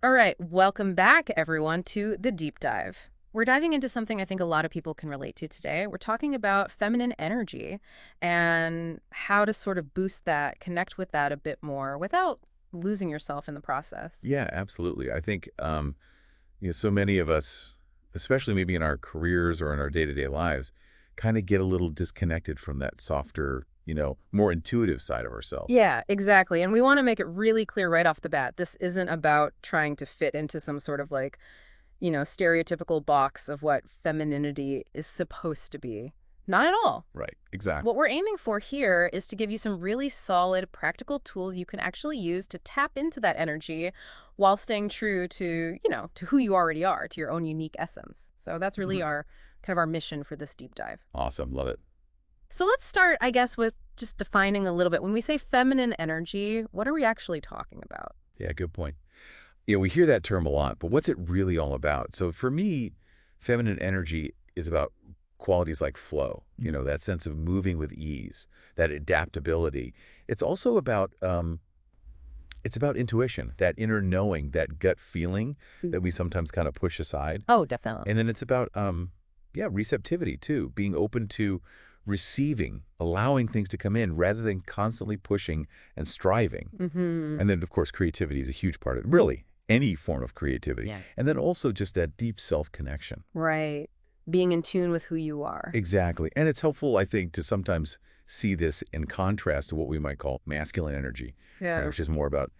All right, welcome back, everyone, to the deep dive. We're diving into something I think a lot of people can relate to today. We're talking about feminine energy and how to sort of boost that, connect with that a bit more without losing yourself in the process. Yeah, absolutely. I think so many of us, especially maybe in our careers or in our day-to-day lives, kind of get a little disconnected from that softer, more intuitive side of ourselves. Yeah, exactly. And we want to make it really clear right off the bat. This isn't about trying to fit into some sort of stereotypical box of what femininity is supposed to be. Not at all. Right. Exactly. What we're aiming for here is to give you some really solid, practical tools you can actually use to tap into that energy while staying true to who you already are, to your own unique essence. So that's really Mhm. our kind of our mission for this deep dive. Awesome. Love it. So let's start, I guess, with just defining a little bit. When we say feminine energy, what are we actually talking about? Yeah, good point. We hear that term a lot, but what's it really all about? So for me, feminine energy is about qualities like flow, that sense of moving with ease, that adaptability. It's also about it's about intuition, that inner knowing, that gut feeling that we sometimes kind of push aside. Oh, definitely. And then it's about, yeah, receptivity too, being open to receiving, allowing things to come in rather than constantly pushing and striving. Mm-hmm. And then, of course, creativity is a huge part of it, really, any form of creativity. Yeah. And then also just that deep self-connection. Right. Being in tune with who you are. Exactly. And it's helpful, I think, to sometimes see this in contrast to what we might call masculine energy, right, Yeah. which is more about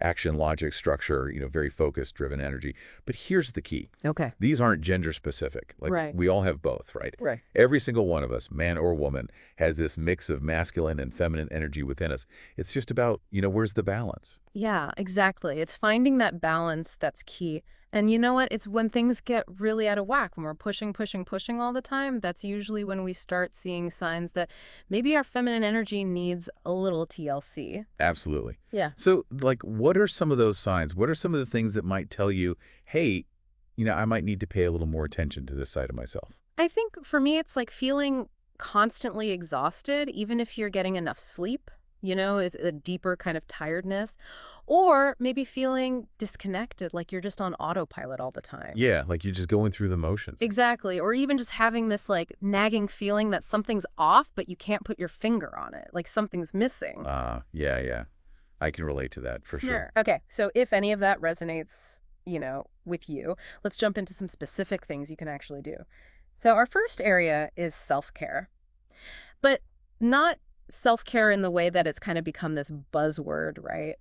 action, logic, structure, very focused, driven energy. But here's the key. Okay. These aren't gender specific. Like Right. we all have both, right? Right. Every single one of us, man or woman, has this mix of masculine and feminine energy within us. It's just about, where's the balance? Yeah, exactly. It's finding that balance that's key. And you know what? It's when things get really out of whack, when we're pushing, pushing, pushing all the time, that's usually when we start seeing signs that maybe our feminine energy needs a little TLC. Absolutely. Yeah. So, like, what are some of those signs? What are some of the things that might tell you, hey, I might need to pay a little more attention to this side of myself? I think for me, it's like feeling constantly exhausted, even if you're getting enough sleep, is a deeper kind of tiredness, or maybe feeling disconnected, like you're just on autopilot all the time. Yeah, like you're just going through the motions. Exactly. Or even just having this like nagging feeling that something's off, but you can't put your finger on it, like something's missing. Yeah, yeah. I can relate to that for sure. Sure. Okay. So if any of that resonates, with you, let's jump into some specific things you can actually do. So our first area is self-care, but not self-care in the way that it's kind of become this buzzword, right?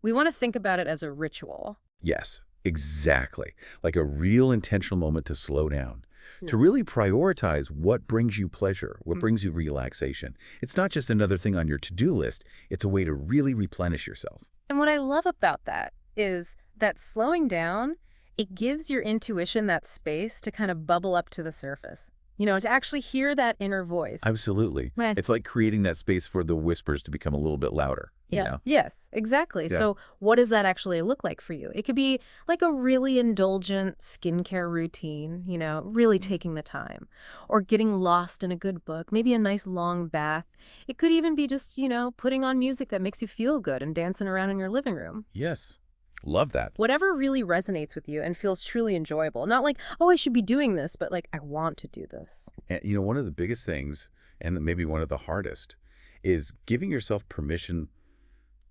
We want to think about it as a ritual. Yes, exactly. Like a real intentional moment to slow down, Yeah. to really prioritize what brings you pleasure, what Mm. brings you relaxation. It's not just another thing on your to-do list. It's a way to really replenish yourself. And what I love about that is that slowing down, it gives your intuition that space to kind of bubble up to the surface, to actually hear that inner voice. Absolutely. Right. It's like creating that space for the whispers to become a little bit louder, you Yeah. know? Yes, exactly. Yeah. So what does that actually look like for you? It could be like a really indulgent skincare routine, really taking the time, or getting lost in a good book, maybe a nice long bath. It could even be just, putting on music that makes you feel good and dancing around in your living room. Yes. Love that. Whatever really resonates with you and feels truly enjoyable. Not like, oh, I should be doing this, but like, I want to do this. And, one of the biggest things, and maybe one of the hardest, is giving yourself permission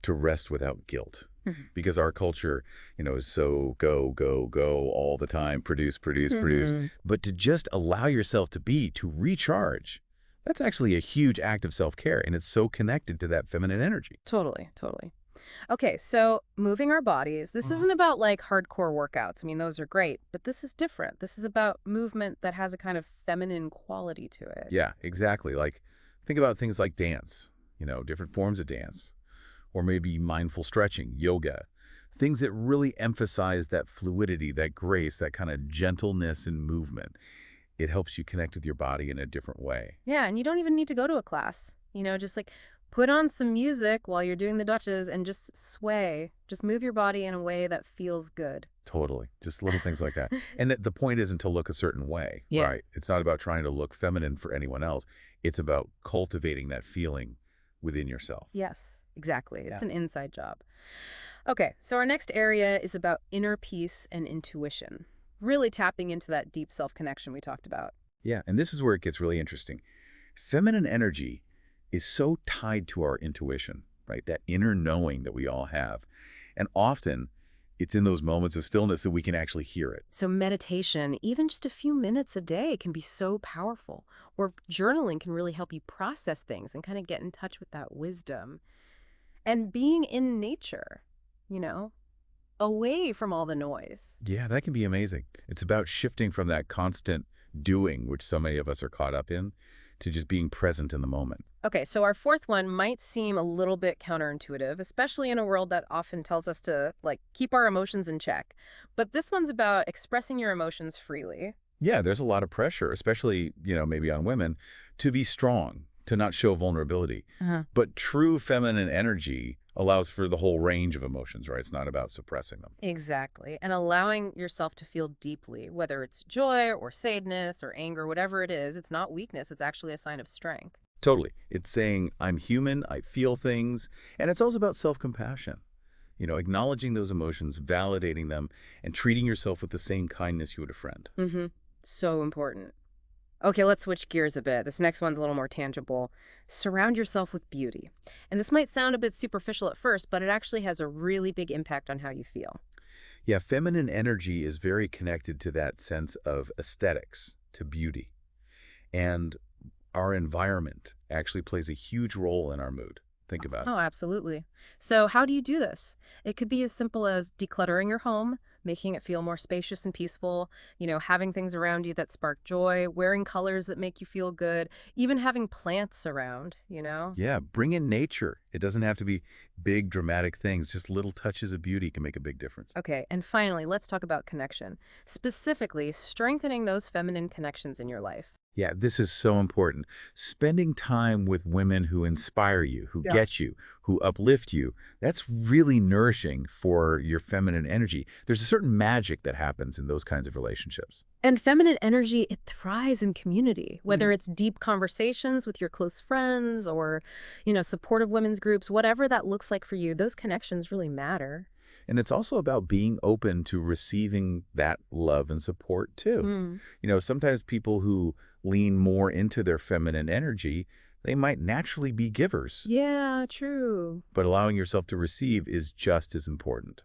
to rest without guilt. Mhm. Because our culture, is so go, go, go all the time, produce, produce, produce. Mhm. But to just allow yourself to recharge, that's actually a huge act of self-care. And it's so connected to that feminine energy. Totally, totally. Okay, so moving our bodies, this isn't about like hardcore workouts. I mean, those are great, but this is different. This is about movement that has a kind of feminine quality to it. Yeah, exactly. Like, think about things like dance, different forms of dance, or maybe mindful stretching, yoga, things that really emphasize that fluidity, that grace, that kind of gentleness in movement. It helps you connect with your body in a different way. Yeah, and you don't even need to go to a class. Just like put on some music while you're doing the Dutches and just sway. Just move your body in a way that feels good. Totally. Just little things like that. And the point isn't to look a certain way, Yeah. right? It's not about trying to look feminine for anyone else. It's about cultivating that feeling within yourself. Yes, exactly. It's Yeah. an inside job. Okay, so our next area is about inner peace and intuition, really tapping into that deep self-connection we talked about. Yeah, and this is where it gets really interesting. Feminine energy is so tied to our intuition, right? That inner knowing that we all have. And often it's in those moments of stillness that we can actually hear it. So meditation, even just a few minutes a day, can be so powerful. Or journaling can really help you process things and kind of get in touch with that wisdom. And being in nature, you know, away from all the noise. Yeah, that can be amazing. It's about shifting from that constant doing, which so many of us are caught up in, to just being present in the moment. Okay, so our fourth one might seem a little bit counterintuitive, especially in a world that often tells us to, like, keep our emotions in check. But this one's about expressing your emotions freely. Yeah, there's a lot of pressure, especially, maybe on women, to be strong, to not show vulnerability. Uh-huh. But true feminine energy allows for the whole range of emotions, right? It's not about suppressing them. Exactly. And allowing yourself to feel deeply, whether it's joy or sadness or anger, whatever it is, it's not weakness, it's actually a sign of strength. Totally. It's saying, I'm human, I feel things, and it's also about self-compassion. Acknowledging those emotions, validating them, and treating yourself with the same kindness you would a friend. Mm-hmm. So important. Okay, let's switch gears a bit. This next one's a little more tangible. Surround yourself with beauty. And this might sound a bit superficial at first, but it actually has a really big impact on how you feel. Yeah, feminine energy is very connected to that sense of aesthetics, to beauty. And our environment actually plays a huge role in our mood. Think about it. Oh, absolutely. So, how do you do this? It could be as simple as decluttering your home, making it feel more spacious and peaceful, having things around you that spark joy, wearing colors that make you feel good, even having plants around. Yeah, bring in nature. It doesn't have to be big, dramatic things. Just little touches of beauty can make a big difference. Okay, and finally, let's talk about connection, specifically strengthening those feminine connections in your life. Yeah, this is so important. Spending time with women who inspire you, who Yeah. get you, who uplift you, that's really nourishing for your feminine energy. There's a certain magic that happens in those kinds of relationships. And feminine energy, it thrives in community, Mhm. whether it's deep conversations with your close friends or supportive women's groups, whatever that looks like for you, those connections really matter. And it's also about being open to receiving that love and support too. Mm. Sometimes people who lean more into their feminine energy, they might naturally be givers, Yeah, true. but allowing yourself to receive is just as important.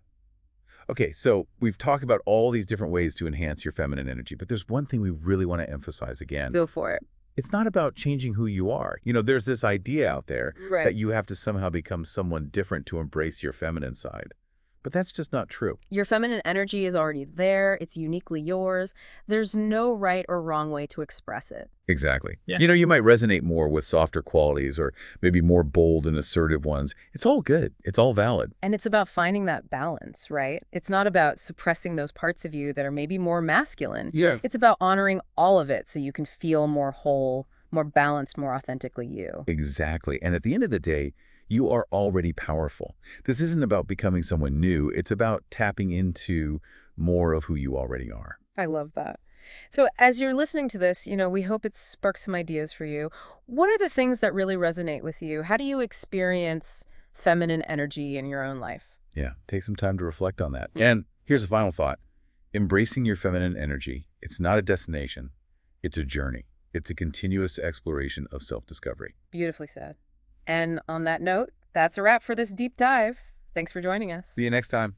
Okay, so we've talked about all these different ways to enhance your feminine energy, but there's one thing we really want to emphasize again. Go for it. It's not about changing who you are. There's this idea out there Right. that you have to somehow become someone different to embrace your feminine side. But that's just not true. Your feminine energy is already there. It's uniquely yours. There's no right or wrong way to express it. Exactly. Yeah. You might resonate more with softer qualities or maybe more bold and assertive ones. It's all good. It's all valid. And it's about finding that balance, right? It's not about suppressing those parts of you that are maybe more masculine. Yeah. It's about honoring all of it so you can feel more whole, more balanced, more authentically you. Exactly. And at the end of the day, you are already powerful. This isn't about becoming someone new. It's about tapping into more of who you already are. I love that. So as you're listening to this, we hope it sparks some ideas for you. What are the things that really resonate with you? How do you experience feminine energy in your own life? Yeah. Take some time to reflect on that. And here's a final thought. Embracing your feminine energy, it's not a destination. It's a journey. It's a continuous exploration of self-discovery. Beautifully said. And on that note, that's a wrap for this deep dive. Thanks for joining us. See you next time.